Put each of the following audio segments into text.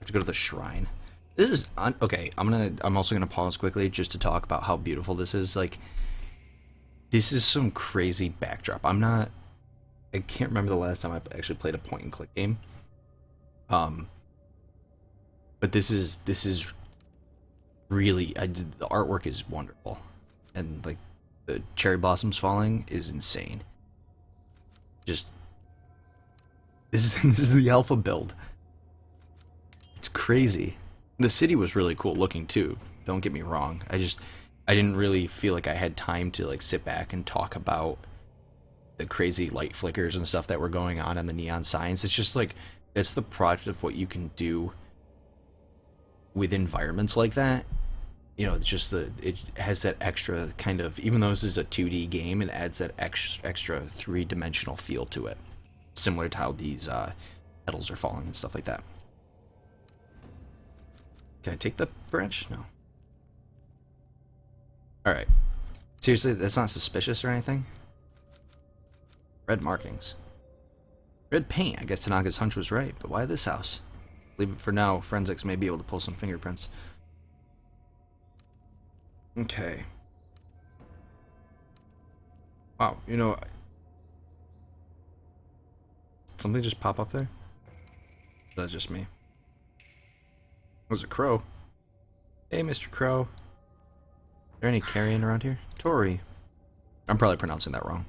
have to go to the shrine. This is okay. I'm also gonna pause quickly just to talk about how beautiful this is. Like, this is some crazy backdrop. I can't remember the last time I actually played a point and click game. Um, but this is really the artwork is wonderful, and like the cherry blossoms falling is insane. Just this is this is the alpha build. It's crazy. The city was really cool looking too. Don't get me wrong. I didn't really feel like I had time to like sit back and talk about the crazy light flickers and stuff that were going on and the neon signs. It's just like that's the product of what you can do with environments like that. You know, it's just it has that extra kind of, even though this is a 2D game, it adds that extra three-dimensional feel to it, similar to how these petals are falling and stuff like that. Can I take the branch? No. Alright. Seriously, that's not suspicious or anything? Red markings. Red paint. I guess Tanaka's hunch was right, but why this house? Leave it for now. Forensics may be able to pull some fingerprints. Okay. Wow, you know... Something just pop up there? That's just me. Was a crow? Hey, Mr. Crow. Is there any carrion around here? Tori. I'm probably pronouncing that wrong.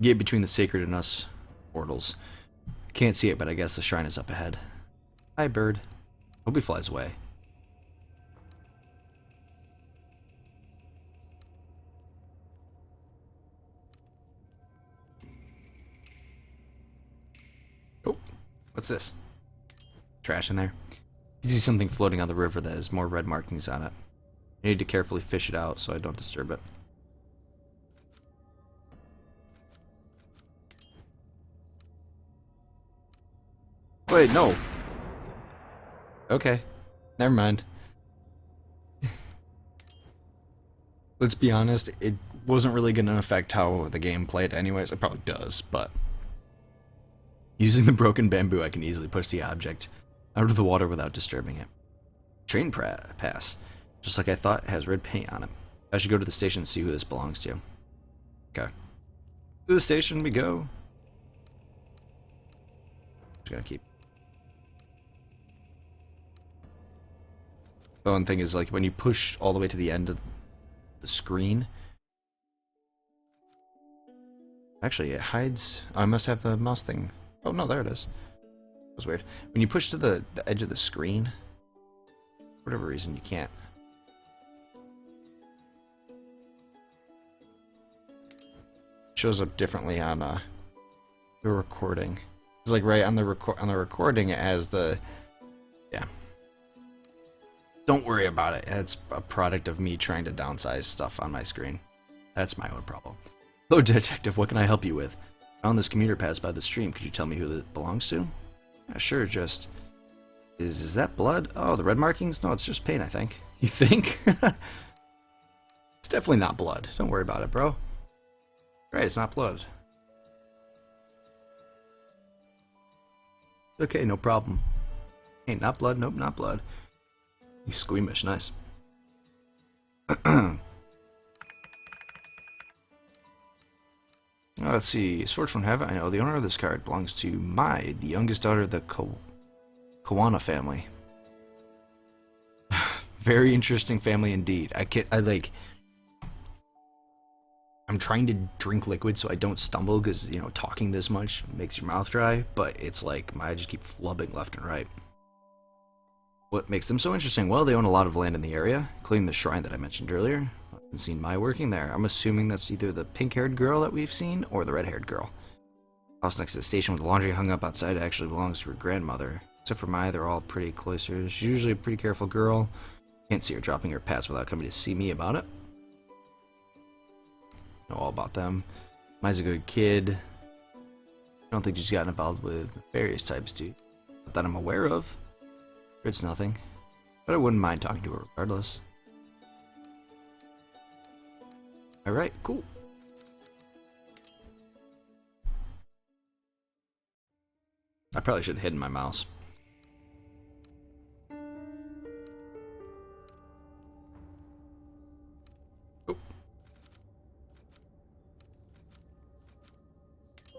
Get between the sacred and us mortals. Can't see it, but I guess the shrine is up ahead. Hi, bird. Hope he flies away. Oh, what's this? Trash in there. You see something floating on the river that has more red markings on it. I need to carefully fish it out so I don't disturb it. Wait, no. Okay. Never mind. Let's be honest, it wasn't really going to affect how the game played anyways. It probably does, but... Using the broken bamboo, I can easily push the object out of the water without disturbing it. Train pass. Just like I thought, it has red paint on it. I should go to the station and see who this belongs to. Okay. To the station we go. Just gonna keep... The one thing is, like, when you push all the way to the end of the screen... Actually, it hides... Oh, I must have the mouse thing. Oh, no, there it is. That was weird. When you push to the edge of the screen, for whatever reason, you can't. It shows up differently on the recording. It's like right on the recording it has the... Yeah. Don't worry about it. It's a product of me trying to downsize stuff on my screen. That's my own problem. Hello, detective. What can I help you with? Found this commuter pass by the stream. Could you tell me who it belongs to? Yeah, sure, just... Is that blood? Oh, the red markings? No, it's just paint, I think. You think? It's definitely not blood. Don't worry about it, bro. Right, it's not blood. Okay, no problem. Hey, not blood. Nope, not blood. He's squeamish. Nice. Let's see. As fortune would have it, I know the owner of this card belongs to the youngest daughter of the Ch.1 family. Very interesting family indeed. I'm trying to drink liquid so I don't stumble because, you know, talking this much makes your mouth dry, but it's like I just keep flubbing left and right. What makes them so interesting? Well, they own a lot of land in the area, including the shrine that I mentioned earlier. I haven't seen my working there. I'm assuming that's either the pink-haired girl that we've seen or the red-haired girl. House next to the station with the laundry hung up outside actually belongs to her grandmother. Except for Mai, they're all pretty cloistered. She's usually a pretty careful girl. Can't see her dropping her pets without coming to see me about it. Know all about them. Mai's a good kid. I don't think she's gotten involved with various types, dude. Not that I'm aware of. It's nothing. But I wouldn't mind talking to her regardless. Alright, cool. I probably should have hidden my mouse.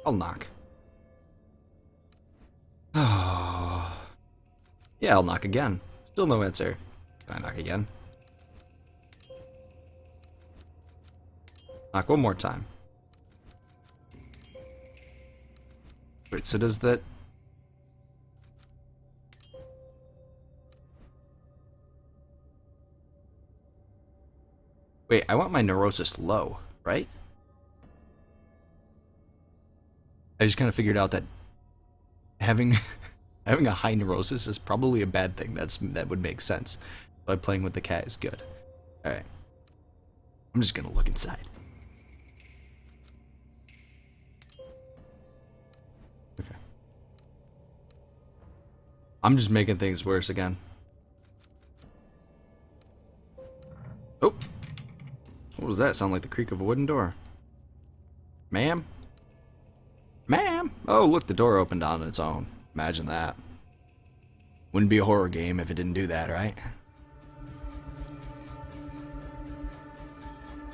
I'll knock. Oh. Yeah, I'll knock again. Still no answer. Can I knock again? Knock one more time. Wait, so does that... Wait, I want my neurosis low, right? I just kind of figured out that having having a high neurosis is probably a bad thing. That would make sense. But playing with the cat is good. Alright. I'm just gonna look inside. Okay. I'm just making things worse again. Oh! What was that? Sound like the creak of a wooden door. Ma'am? Ma'am! Oh, look, the door opened on its own. Imagine that. Wouldn't be a horror game if it didn't do that, right?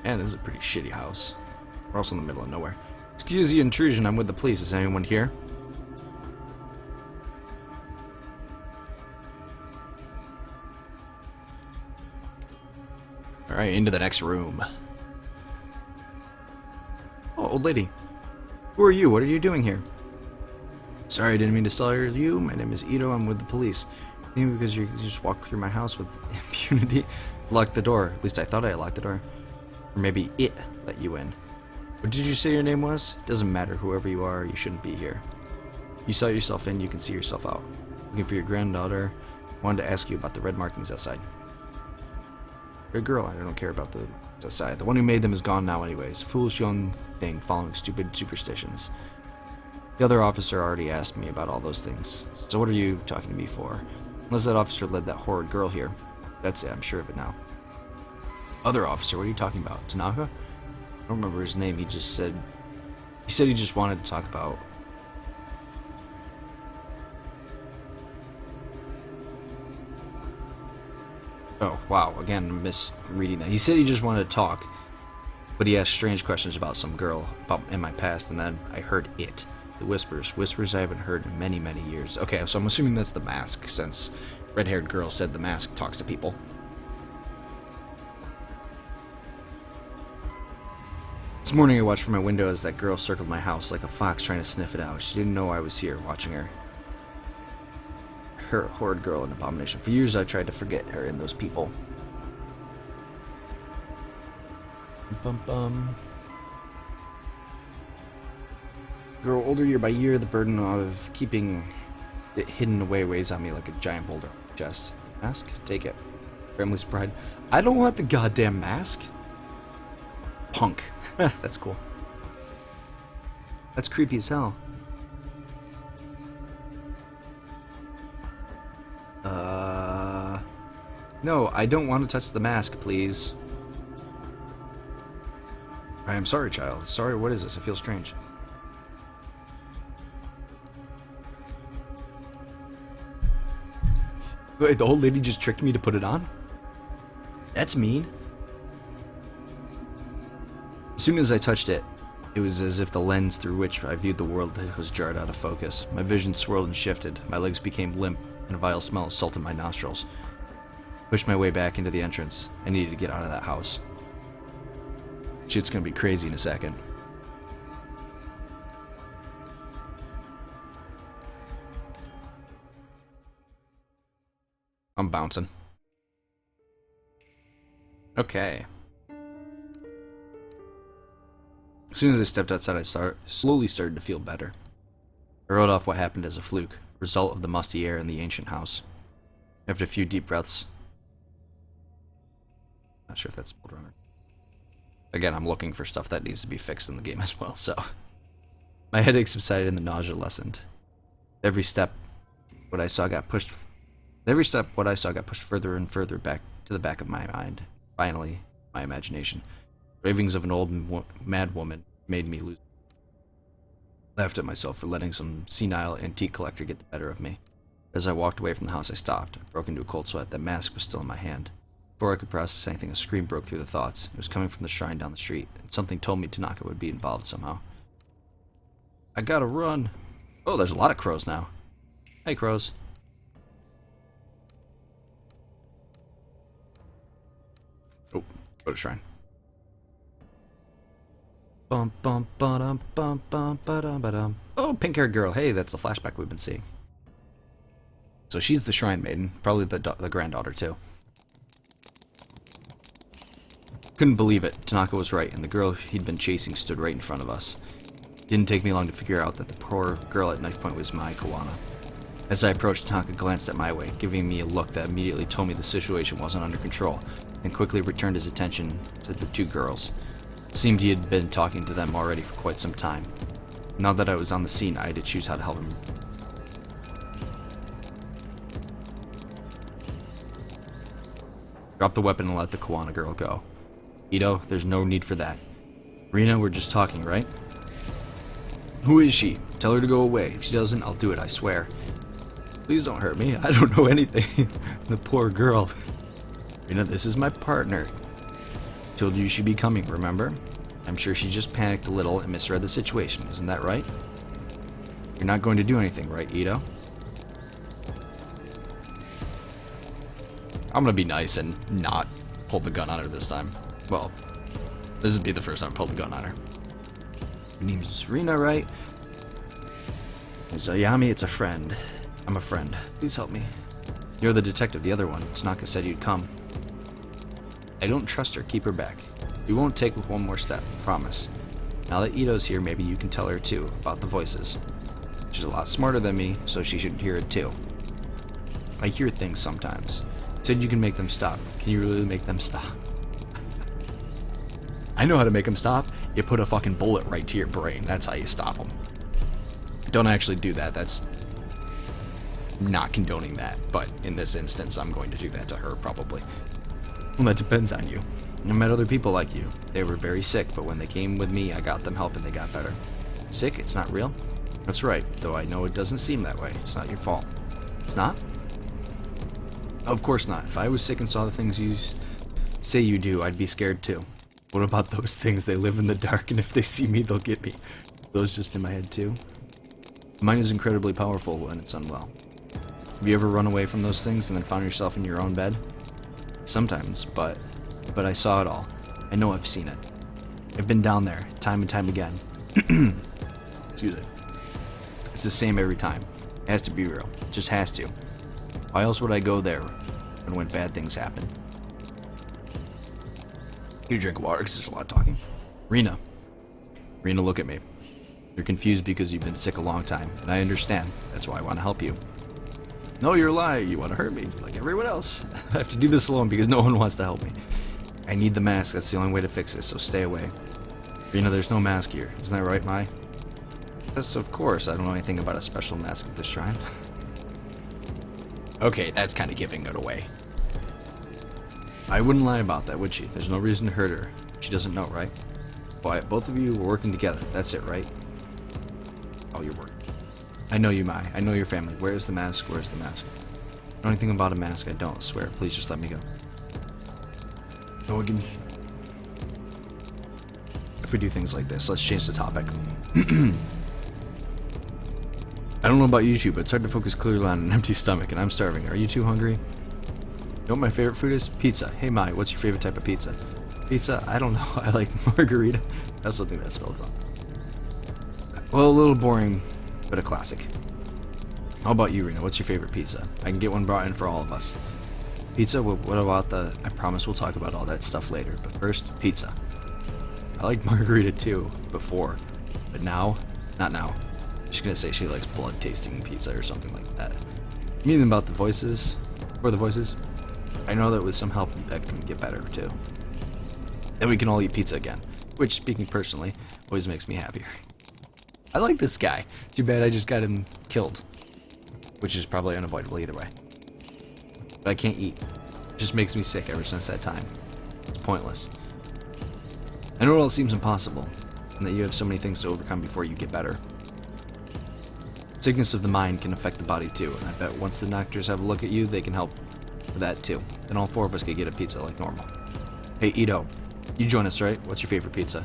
Man, this is a pretty shitty house. We're also in the middle of nowhere. Excuse the intrusion, I'm with the police. Is anyone here? Alright, into the next room. Oh, old lady. Who are you? What are you doing here? Sorry, I didn't mean to startle you. My name is Ito. I'm with the police. Maybe because you just walked through my house with impunity. Locked the door. At least I thought I locked the door. Or maybe it let you in. What did you say your name was? Doesn't matter. Whoever you are, you shouldn't be here. You saw yourself in, you can see yourself out. Looking for your granddaughter. Wanted to ask you about the red markings outside. You're a girl. I don't care about the outside. The one who made them is gone now anyways. Foolish young thing following stupid superstitions. The other officer already asked me about all those things. So what are you talking to me for? Unless that officer led that horrid girl here. That's it, I'm sure of it now. Other officer, what are you talking about? Tanaka? I don't remember his name. He said he just wanted to talk about... Oh, wow. Again, misreading that. He said he just wanted to talk, but he asked strange questions about some girl in my past, and then I heard it. The whispers. Whispers I haven't heard in many, many years. Okay, so I'm assuming that's the mask, since red-haired girl said the mask talks to people. This morning I watched from my window as that girl circled my house like a fox trying to sniff it out. She didn't know I was here, watching her. Her horrid girl, an abomination. For years I tried to forget her and those people. Bum. Grow older year by year, the burden of keeping it hidden away weighs on me like a giant boulder. Chest. Mask? Take it. Family's pride. I don't want the goddamn mask. Punk. That's cool. That's creepy as hell. No, I don't want to touch the mask, please. I am sorry, child. Sorry, what is this? I feel strange. Wait, the old lady just tricked me to put it on? That's mean. As soon as I touched it, it was as if the lens through which I viewed the world was jarred out of focus. My vision swirled and shifted. My legs became limp, and a vile smell assaulted my nostrils. Pushed my way back into the entrance. I needed to get out of that house. Shit's gonna be crazy in a second. I'm bouncing. Okay. As soon as I stepped outside, I slowly started to feel better. I wrote off what happened as a fluke, result of the musty air in the ancient house. After a few deep breaths... Not sure if that's Boulder Runner. Again, I'm looking for stuff that needs to be fixed in the game as well, so... My headache subsided and the nausea lessened. Every step, what I saw got pushed further and further back to the back of my mind. Finally, my imagination. Ravings of an old mad woman made me lose. Laughed at myself for letting some senile antique collector get the better of me. As I walked away from the house, I stopped, broke into a cold sweat. That mask was still in my hand. Before I could process anything, a scream broke through the thoughts. It was coming from the shrine down the street, and something told me Tanaka would be involved somehow. I gotta run. Oh, there's a lot of crows now. Hey, crows. Oh, go to shrine. Bum bum ba-dum bum bum ba-dum ba-dum. Oh, pink-haired girl. Hey, that's the flashback we've been seeing. So she's the shrine maiden, probably the granddaughter too. Couldn't believe it. Tanaka was right, and the girl he'd been chasing stood right in front of us. Didn't take me long to figure out that the poor girl at knife point was my Ch.1. As I approached, Tanaka glanced at my way, giving me a look that immediately told me the situation wasn't under control, and quickly returned his attention to the two girls. It seemed he had been talking to them already for quite some time. Now that I was on the scene, I had to choose how to help him. Drop the weapon and let the Ch.1 girl go. Ito, there's no need for that. Rina, we're just talking, right? Who is she? Tell her to go away. If she doesn't, I'll do it, I swear. Please don't hurt me. I don't know anything. The poor girl. Rina, this is my partner. Told you she'd be coming, remember? I'm sure she just panicked a little and misread the situation. Isn't that right? You're not going to do anything, right, Ito? I'm gonna be nice and not pull the gun on her this time. Well, this would be the first time I pulled the gun on her. Your name is Rina, right? It's Ayami, it's a friend. I'm a friend. Please help me. You're the detective, the other one. Tanaka said you'd come. I don't trust her. Keep her back. We won't take one more step. Promise. Now that Ito's here, maybe you can tell her too about the voices. She's a lot smarter than me, so she should hear it too. I hear things sometimes. You said you can make them stop. Can you really make them stop? I know how to make them stop. You put a fucking bullet right to your brain. That's how you stop them. Don't actually do that. That's not condoning that. But in this instance, I'm going to do that to her, probably. Well, that depends on you. I met other people like you. They were very sick, but when they came with me, I got them help and they got better. Sick? It's not real? That's right, though I know it doesn't seem that way. It's not your fault. It's not? Of course not. If I was sick and saw the things you say you do, I'd be scared too. What about those things? They live in the dark, and if they see me, they'll get me. Those just in my head too? Mine is incredibly powerful when it's unwell. Have you ever run away from those things and then found yourself in your own bed? Sometimes, but I saw it all. I know I've seen it. I've been down there, time and time again. Excuse me. It's the same every time. It has to be real. It just has to. Why else would I go there when bad things happen? You drink water because there's a lot of talking. Rina. Rina, look at me. You're confused because you've been sick a long time, and I understand. That's why I want to help you. No, you're a liar. You want to hurt me, like everyone else. I have to do this alone because no one wants to help me. I need the mask. That's the only way to fix this, so stay away. Rina, there's no mask here. Isn't that right, Mai? Yes, of course. I don't know anything about a special mask at this shrine. Okay, that's kind of giving it away. I wouldn't lie about that, would she? There's no reason to hurt her. She doesn't know, right? Why, both of you were working together. That's it, right? Oh, you're working. I know you, Mai. I know your family. Where's the mask? Where's the mask? I don't know anything about a mask. I don't. I swear. Please just let me go. No one can... If we do things like this, let's change the topic. I don't know about you two, but it's hard to focus clearly on an empty stomach, and I'm starving. Are you two hungry? You know what my favorite food is? Pizza. Hey, Mai, what's your favorite type of pizza? Pizza? I don't know. I like margarita. I also think that's spelled wrong. Well, a little boring, but a classic. How about you, Rina? What's your favorite pizza? I can get one brought in for all of us. Pizza? What about the... I promise we'll talk about all that stuff later, but first, pizza. I like margarita too, before, but now, not now. She's gonna say she likes blood-tasting pizza or something like that. You mean about the voices? Or the voices? I know that with some help that can get better too. Then we can all eat pizza again, which, speaking personally, always makes me happier. I like this guy. Too bad I just got him killed, which is probably unavoidable either way. But I can't eat. It just makes me sick ever since that time. It's pointless. I know it all seems impossible, and that you have so many things to overcome before you get better. Sickness of the mind can affect the body too, and I bet once the doctors have a look at you, they can help with that too. Then all four of us could get a pizza like normal. Hey, Ito, you join us, right? What's your favorite pizza?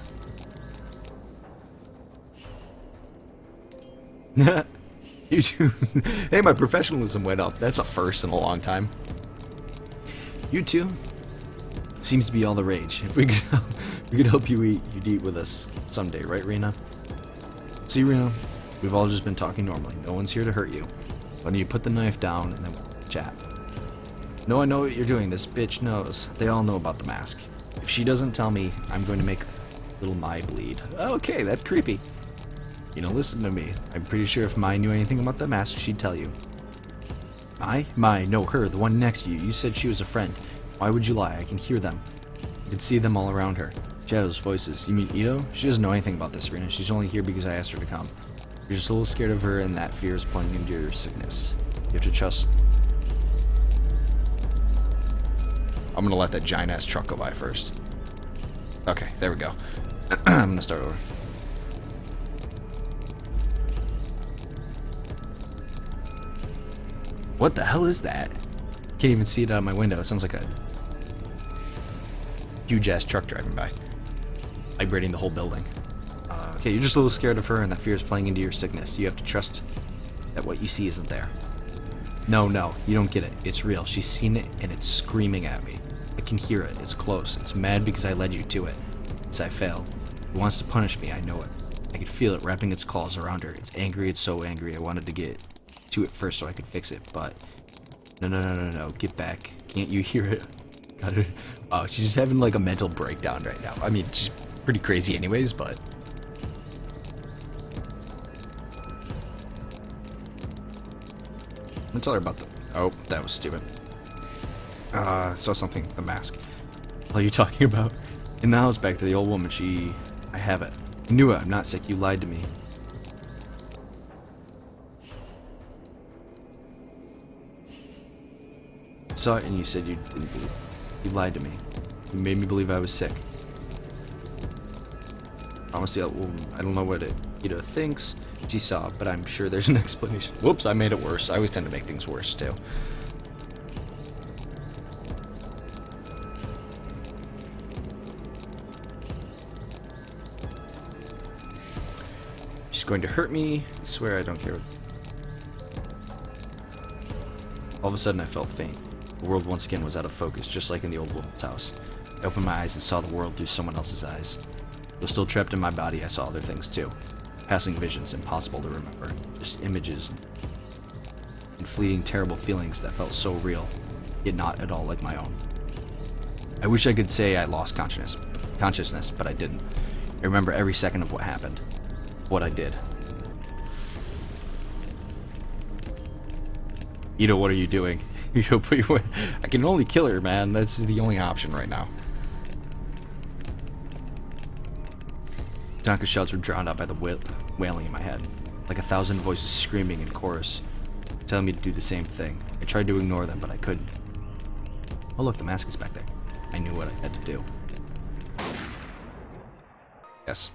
You two. Hey, my professionalism went up. That's a first in a long time. You two. Seems to be all the rage. If we could help you eat, you'd eat with us someday, right, Rena? See, Rena, we've all just been talking normally. No one's here to hurt you. Why don't you put the knife down and then we'll chat? No, I know what you're doing. This bitch knows. They all know about the mask. If she doesn't tell me, I'm going to make little Mai bleed. Okay, that's creepy. You know, listen to me. I'm pretty sure if Mai knew anything about the mask, she'd tell you. Mai? Mai, no, her, the one next to you. You said she was a friend. Why would you lie? I can hear them. I can see them all around her. Shadows, voices. You mean Ito? She doesn't know anything about this, Rena. She's only here because I asked her to come. You're just a little scared of her, and that fear is playing into your sickness. You have to trust. I'm gonna let that giant ass truck go by first. Okay, there we go. I'm gonna start over. What the hell is that? Can't even see it out of my window. It sounds like a huge ass truck driving by, vibrating the whole building. Okay, you're just a little scared of her, and that fear is playing into your sickness. You have to trust that what you see isn't there. No, you don't get it. It's real. She's seen it, and it's screaming at me. I can hear it. It's close. It's mad because I led you to it. As I failed. It wants to punish me. I know it. I could feel it wrapping its claws around her. It's angry. It's so angry. I wanted to get to it first so I could fix it, but no. Get back. Can't you hear it? Got it. Oh, she's just having like a mental breakdown right now. I mean, she's pretty crazy anyways, but I'm gonna tell her about the... Oh, that was stupid. Saw something. The mask. What are you talking about? In the house back to the old woman. I have it. I knew it. I'm not sick. You lied to me. I saw it and you said you didn't believe. You lied to me. You made me believe I was sick. Honestly, I don't know what Ito thinks she saw, but I'm sure there's an explanation. Whoops, I made it worse. I always tend to make things worse, too. She's going to hurt me. I swear I don't care. All of a sudden, I felt faint. The world once again was out of focus, just like in the old woman's house. I opened my eyes and saw the world through someone else's eyes. Though still trapped in my body, I saw other things too. Passing visions, impossible to remember. Just images and fleeting terrible feelings that felt so real, yet not at all like my own. I wish I could say I lost consciousness, but I didn't. I remember every second of what happened. What I did. Ito, what are you doing? Ito, put your... I can only kill her, man. That's the only option right now. Tanaka's shouts were drowned out by the wailing in my head, like 1,000 voices screaming in chorus, telling me to do the same thing. I tried to ignore them, but I couldn't. Oh look, the mask is back there. I knew what I had to do. Yes.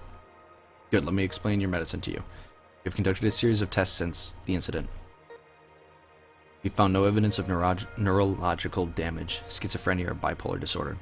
Good, let me explain your medicine to you. We've conducted a series of tests since the incident. We found no evidence of neurological damage, schizophrenia, or bipolar disorder.